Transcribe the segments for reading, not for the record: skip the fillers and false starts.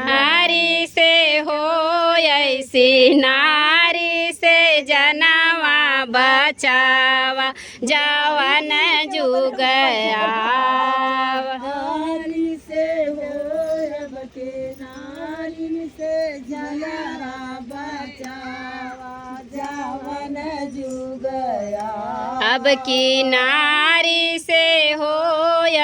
नारी से हो ऐसी नारी से जनवा बचावा जवन जुग आवा। नारी से हो अब के नारी से जनवा बचावा जवन जुग आवा। अब की नारी से हो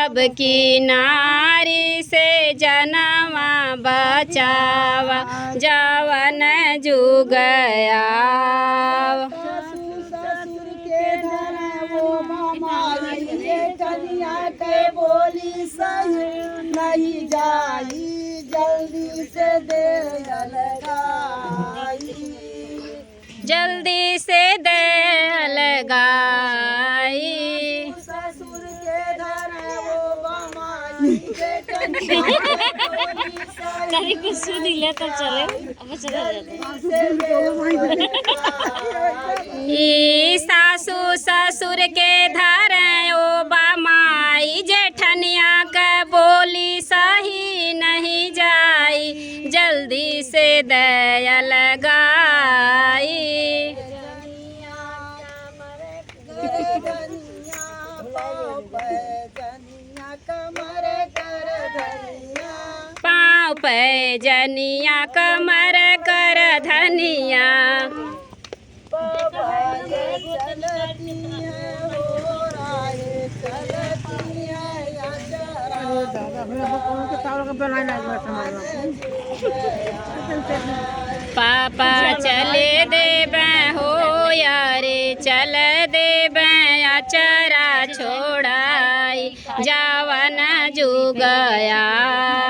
अब की नारी से जनवा बचावा जवन जुग आवा। ससुर के धन वो मामाई कन्या के बोली सही नहीं जाई जल्दी से दे लगाई। जल्दी से दे लगाई। ससुर के धन वो मामाई कन्या के बोली कहीं कुछ दिले तो चले अब चले ई सासू ससुर के धर ओ बामाई जेठनिया का बोली सही नहीं जाई जल्दी से दया लगाई। पाँव पे जनिया कमर कर धनिया पापा चले देबे हो यारे चल देबे अचरा छोड़ाई जवन जुग आवा।